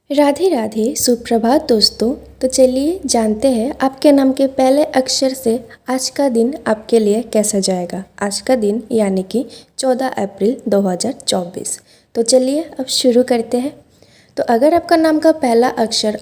राधे राधे, सुप्रभात दोस्तों। तो चलिए जानते हैं आपके नाम के पहले अक्षर से आज का दिन आपके लिए कैसा जाएगा। आज का दिन यानी कि 14 अप्रैल 2024। तो चलिए अब शुरू करते हैं। तो अगर आपका नाम का पहला अक्षर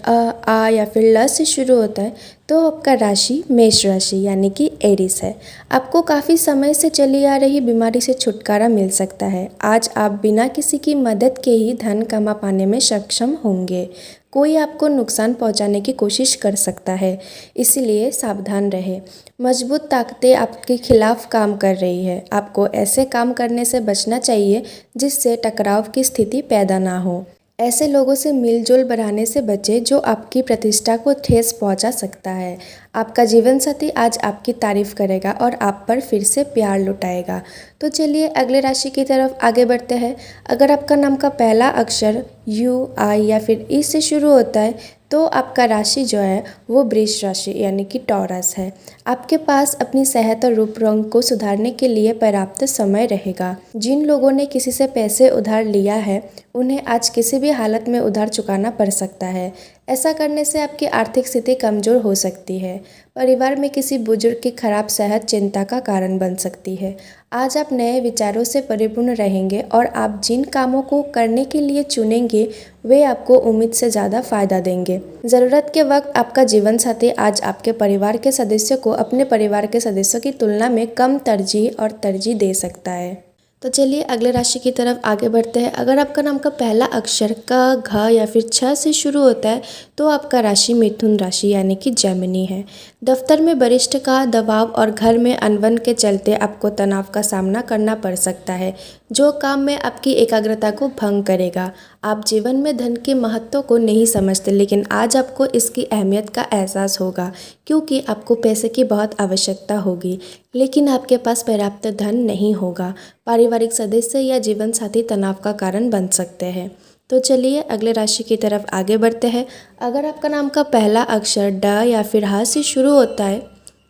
आ या फिर ल से शुरू होता है तो आपका राशि मेष राशि यानी कि एरीज है। आपको काफ़ी समय से चली आ रही बीमारी से छुटकारा मिल सकता है। आज आप बिना किसी की मदद के ही धन कमा पाने में सक्षम होंगे। कोई आपको नुकसान पहुंचाने की कोशिश कर सकता है, इसलिए सावधान रहें। मजबूत ताकतें आपके खिलाफ काम कर रही है। आपको ऐसे काम करने से बचना चाहिए जिससे टकराव की स्थिति पैदा ना हो। ऐसे लोगों से मिलजुल बढ़ाने से बचें जो आपकी प्रतिष्ठा को ठेस पहुंचा सकता है। आपका जीवन साथी आज आपकी तारीफ करेगा और आप पर फिर से प्यार लुटाएगा। तो चलिए अगले राशि की तरफ आगे बढ़ते हैं। अगर आपका नाम का पहला अक्षर यू, आई या फिर ई से शुरू होता है तो आपका राशि जो है वो वृष राशि यानी कि टॉरस है। आपके पास अपनी सेहत और रूप रंग को सुधारने के लिए पर्याप्त समय रहेगा। जिन लोगों ने किसी से पैसे उधार लिया है उन्हें आज किसी भी हालत में उधार चुकाना पड़ सकता है। ऐसा करने से आपकी आर्थिक स्थिति कमज़ोर हो सकती है। परिवार में किसी बुजुर्ग की खराब सेहत चिंता का कारण बन सकती है। आज आप नए विचारों से परिपूर्ण रहेंगे और आप जिन कामों को करने के लिए चुनेंगे वे आपको उम्मीद से ज़्यादा फ़ायदा देंगे। ज़रूरत के वक्त आपका जीवन साथी आज आपके परिवार के सदस्यों को अपने परिवार के सदस्यों की तुलना में कम तरजीह दे सकता है। तो चलिए अगले राशि की तरफ आगे बढ़ते हैं। अगर आपका नाम का पहला अक्षर क, घ या फिर छ से शुरू होता है तो आपका राशि मिथुन राशि यानी कि जेमिनी है। दफ्तर में वरिष्ठ का दबाव और घर में अनबन के चलते आपको तनाव का सामना करना पड़ सकता है, जो काम में आपकी एकाग्रता को भंग करेगा। आप जीवन में धन के महत्व को नहीं समझते, लेकिन आज आपको इसकी अहमियत का एहसास होगा क्योंकि आपको पैसे की बहुत आवश्यकता होगी, लेकिन आपके पास पर्याप्त धन नहीं होगा। पारिवारिक सदस्य या जीवन साथी तनाव का कारण बन सकते हैं। तो चलिए अगले राशि की तरफ आगे बढ़ते हैं। अगर आपका नाम का पहला अक्षर ड या फिर ह से शुरू होता है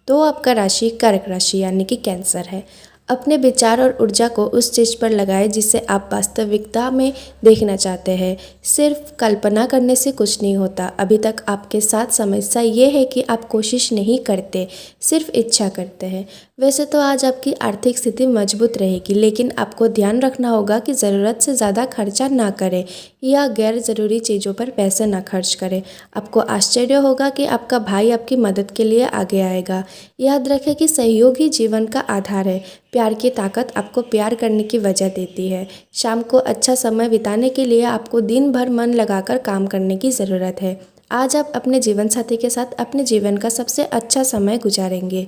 तो आपका राशि कर्क राशि यानी कि कैंसर है। अपने विचार और ऊर्जा को उस चीज़ पर लगाएं जिसे आप वास्तविकता में देखना चाहते हैं। सिर्फ कल्पना करने से कुछ नहीं होता। अभी तक आपके साथ समस्या ये है कि आप कोशिश नहीं करते, सिर्फ इच्छा करते हैं। वैसे तो आज आपकी आर्थिक स्थिति मजबूत रहेगी, लेकिन आपको ध्यान रखना होगा कि ज़रूरत से ज़्यादा खर्चा ना करें या गैर ज़रूरी चीज़ों पर पैसे ना खर्च करें। आपको आश्चर्य होगा कि आपका भाई आपकी मदद के लिए आगे आएगा। याद रखें कि सहयोग ही जीवन का आधार है। प्यार की ताकत आपको प्यार करने की वजह देती है। शाम को अच्छा समय बिताने के लिए आपको दिन भर मन लगाकर काम करने की ज़रूरत है। आज आप अपने जीवन साथी के साथ अपने जीवन का सबसे अच्छा समय गुजारेंगे।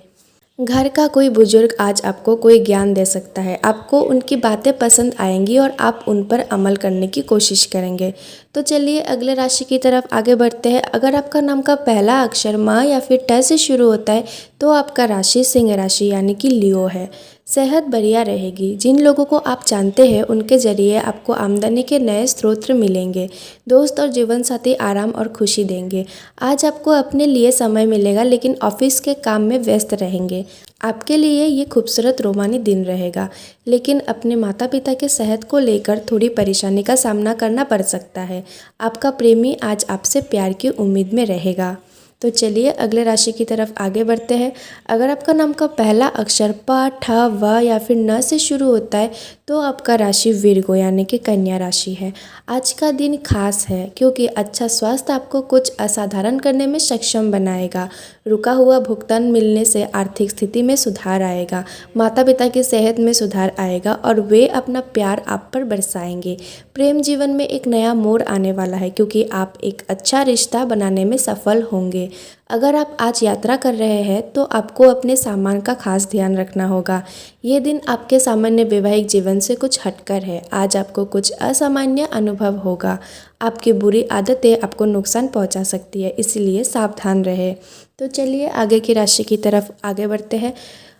घर का कोई बुजुर्ग आज आपको कोई ज्ञान दे सकता है। आपको उनकी बातें पसंद आएंगी और आप उन पर अमल करने की कोशिश करेंगे। तो चलिए अगले राशि की तरफ आगे बढ़ते हैं। अगर आपका नाम का पहला अक्षर म या फिर ट से शुरू होता है तो आपका राशि सिंह राशि यानी कि लियो है। सेहत बढ़िया रहेगी। जिन लोगों को आप जानते हैं उनके जरिए आपको आमदनी के नए स्रोत मिलेंगे। दोस्त और जीवन साथी आराम और खुशी देंगे। आज आपको अपने लिए समय मिलेगा, लेकिन ऑफिस के काम में व्यस्त रहेंगे। आपके लिए ये खूबसूरत रोमानी दिन रहेगा, लेकिन अपने माता पिता के सेहत को लेकर थोड़ी परेशानी का सामना करना पड़ सकता है। आपका प्रेमी आज आपसे प्यार की उम्मीद में रहेगा। तो चलिए अगले राशि की तरफ आगे बढ़ते हैं। अगर आपका नाम का पहला अक्षर प, ठ, व या फिर न से शुरू होता है तो आपका राशि विर्गो यानी कि कन्या राशि है। आज का दिन खास है क्योंकि अच्छा स्वास्थ्य आपको कुछ असाधारण करने में सक्षम बनाएगा। रुका हुआ भुगतान मिलने से आर्थिक स्थिति में सुधार आएगा। माता पिता की सेहत में सुधार आएगा और वे अपना प्यार आप पर बरसाएंगे। प्रेम जीवन में एक नया मोड़ आने वाला है क्योंकि आप एक अच्छा रिश्ता बनाने में सफल होंगे। अगर आप आज यात्रा कर रहे हैं तो आपको अपने सामान का खास ध्यान रखना होगा। ये दिन आपके सामान्य वैवाहिक जीवन से कुछ हटकर है। आज आपको कुछ असामान्य अनुभव होगा। आपकी बुरी आदतें आपको नुकसान पहुंचा सकती है, इसलिए सावधान रहे। तो चलिए आगे की राशि की तरफ आगे बढ़ते हैं।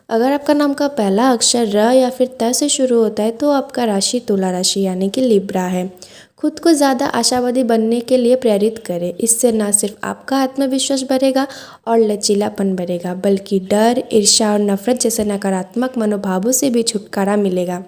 अगर आपका नाम का पहला अक्षर र या फिर त से शुरू होता है तो आपका राशि तुला राशि यानी कि लिब्रा है। खुद को ज़्यादा आशावादी बनने के लिए प्रेरित करें। इससे न सिर्फ आपका आत्मविश्वास बढ़ेगा और लचीलापन बढ़ेगा, बल्कि डर, ईर्ष्या और नफरत जैसे नकारात्मक मनोभावों से भी छुटकारा मिलेगा।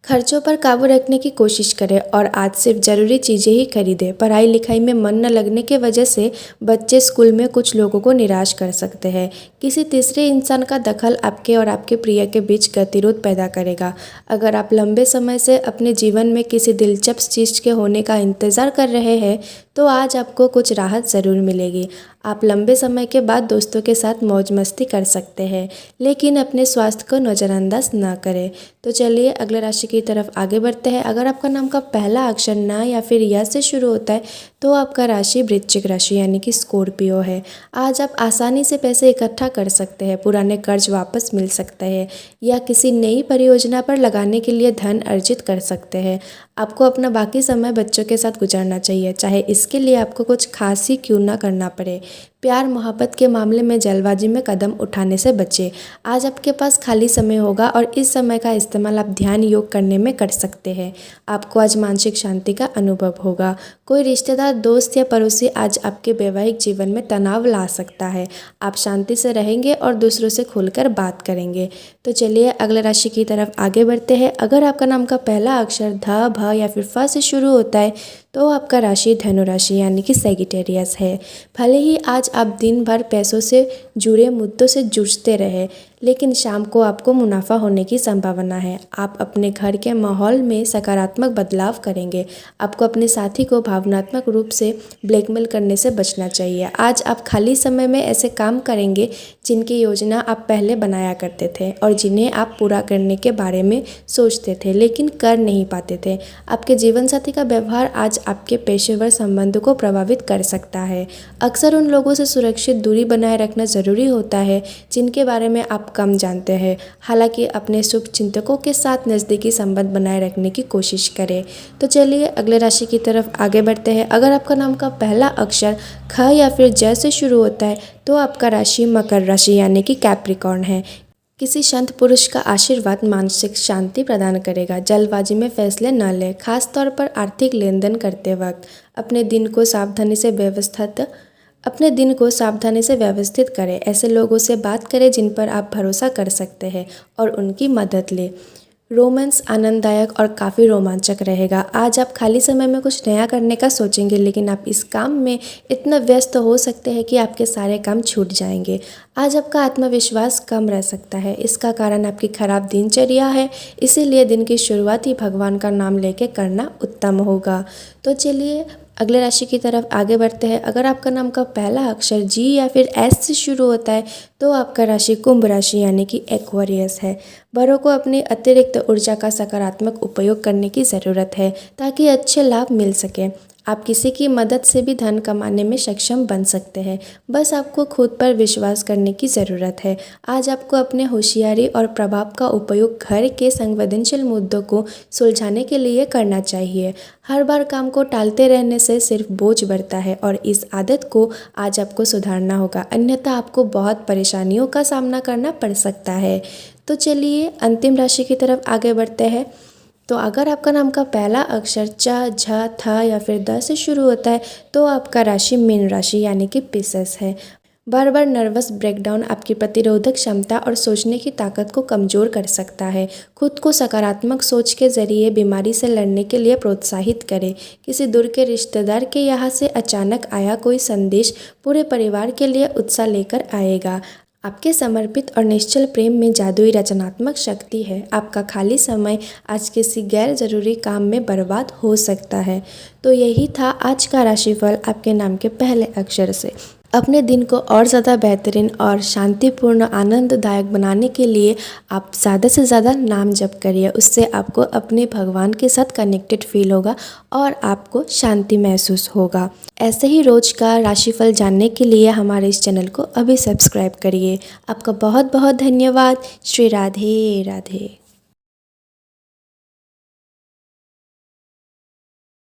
खर्चों पर काबू रखने की कोशिश करें और आज सिर्फ ज़रूरी चीज़ें ही खरीदें। पढ़ाई लिखाई में मन न लगने की वजह से बच्चे स्कूल में कुछ लोगों को निराश कर सकते हैं। किसी तीसरे इंसान का दखल आपके और आपके प्रिय के बीच गतिरोध पैदा करेगा। अगर आप लंबे समय से अपने जीवन में किसी दिलचस्प चीज़ के होने का इंतज़ार कर रहे हैं तो आज आपको कुछ राहत ज़रूर मिलेगी। आप लंबे समय के बाद दोस्तों के साथ मौज मस्ती कर सकते हैं, लेकिन अपने स्वास्थ्य को नज़रअंदाज ना करें। तो चलिए अगले राशि की तरफ आगे बढ़ते हैं। अगर आपका नाम का पहला अक्षर न या फिर य से शुरू होता है तो आपका राशि वृश्चिक राशि यानी कि स्कॉर्पियो है। आज आप आसानी से पैसे इकट्ठा कर सकते हैं, पुराने कर्ज वापस मिल सकते हैं या किसी नई परियोजना पर लगाने के लिए धन अर्जित कर सकते हैं। आपको अपना बाकी समय बच्चों के साथ गुजारना चाहिए, चाहे इसके लिए आपको कुछ खास ही क्यों ना करना पड़े। प्यार मोहब्बत के मामले में जल्दबाजी में कदम उठाने से बचें। आज आपके पास खाली समय होगा और इस समय का इस्तेमाल आप ध्यान योग करने में कर सकते हैं। आपको आज मानसिक शांति का अनुभव होगा। कोई रिश्तेदार, दोस्त या पड़ोसी आज आपके वैवाहिक जीवन में तनाव ला सकता है। आप शांति से रहेंगे और दूसरों से खुलकर बात करेंगे। तो चलिए अगले राशि की तरफ आगे बढ़ते हैं। अगर आपका नाम का पहला अक्षर ध, भ या फिर फ से शुरू होता है तो आपका राशि धनु राशि यानी कि सैगिटेरियस है। भले ही आज आप दिन भर पैसों से जुड़े मुद्दों से जूझते रहे, लेकिन शाम को आपको मुनाफा होने की संभावना है। आप अपने घर के माहौल में सकारात्मक बदलाव करेंगे। आपको अपने साथी को भावनात्मक रूप से ब्लैकमेल करने से बचना चाहिए। आज आप खाली समय में ऐसे काम करेंगे जिनकी योजना आप पहले बनाया करते थे और जिन्हें आप पूरा करने के बारे में सोचते थे लेकिन कर नहीं पाते थे। आपके जीवन साथी का व्यवहार आज आपके पेशेवर संबंधों को प्रभावित कर सकता है। अक्सर उन लोगों से सुरक्षित दूरी बनाए रखना ज़रूरी होता है जिनके बारे में आप कम जानते हैं। हालांकि अपने शुभ चिंतकों के साथ नज़दीकी संबंध बनाए रखने की कोशिश करें। तो चलिए अगले राशि की तरफ आगे बढ़ते हैं। अगर आपका नाम का पहला अक्षर ख या फिर ज से शुरू होता है तो आपका राशि मकर राशि यानी कि कैप्रिकॉर्न है। किसी संत पुरुष का आशीर्वाद मानसिक शांति प्रदान करेगा। जल्दबाजी में फैसले न लें, खास तौर पर आर्थिक लेन देन करते वक्त। अपने दिन को सावधानी से व्यवस्थित करें। ऐसे लोगों से बात करें जिन पर आप भरोसा कर सकते हैं और उनकी मदद लें। रोमांस आनंददायक और काफ़ी रोमांचक रहेगा। आज आप खाली समय में कुछ नया करने का सोचेंगे, लेकिन आप इस काम में इतना व्यस्त हो सकते हैं कि आपके सारे काम छूट जाएंगे। आज आपका आत्मविश्वास कम रह सकता है। इसका कारण आपकी खराब दिनचर्या है, इसीलिए दिन की शुरुआत ही भगवान का नाम लेके करना उत्तम होगा। तो चलिए अगले राशि की तरफ आगे बढ़ते हैं। अगर आपका नाम का पहला अक्षर जी या फिर एस से शुरू होता है तो आपका राशि कुंभ राशि यानी कि एक्वेरियस है। बड़ों को अपनी अतिरिक्त ऊर्जा का सकारात्मक उपयोग करने की ज़रूरत है ताकि अच्छे लाभ मिल सके। आप किसी की मदद से भी धन कमाने में सक्षम बन सकते हैं। बस आपको खुद पर विश्वास करने की ज़रूरत है। आज आपको अपने होशियारी और प्रभाव का उपयोग घर के संवेदनशील मुद्दों को सुलझाने के लिए करना चाहिए। हर बार काम को टालते रहने से सिर्फ बोझ बढ़ता है और इस आदत को आज आपको सुधारना होगा, अन्यथा आपको बहुत परेशानियों का सामना करना पड़ सकता है। तो चलिए अंतिम राशि की तरफ आगे बढ़ते हैं। तो अगर आपका नाम का पहला अक्षर च, झ, थ या फिर द से शुरू होता है तो आपका राशि मीन राशि यानी कि पिसेस है। बार बार नर्वस ब्रेकडाउन आपकी प्रतिरोधक क्षमता और सोचने की ताकत को कमज़ोर कर सकता है। खुद को सकारात्मक सोच के ज़रिए बीमारी से लड़ने के लिए प्रोत्साहित करें। किसी दूर के रिश्तेदार के यहाँ से अचानक आया कोई संदेश पूरे परिवार के लिए उत्साह लेकर आएगा। आपके समर्पित और निश्चल प्रेम में जादुई रचनात्मक शक्ति है। आपका खाली समय आज किसी गैर ज़रूरी काम में बर्बाद हो सकता है। तो यही था आज का राशिफल आपके नाम के पहले अक्षर से। अपने दिन को और ज़्यादा बेहतरीन और शांतिपूर्ण आनंददायक बनाने के लिए आप ज़्यादा से ज़्यादा नाम जप करिए। उससे आपको अपने भगवान के साथ कनेक्टेड फील होगा और आपको शांति महसूस होगा। ऐसे ही रोज़ का राशिफल जानने के लिए हमारे इस चैनल को अभी सब्सक्राइब करिए। आपका बहुत बहुत धन्यवाद। श्री राधे राधे।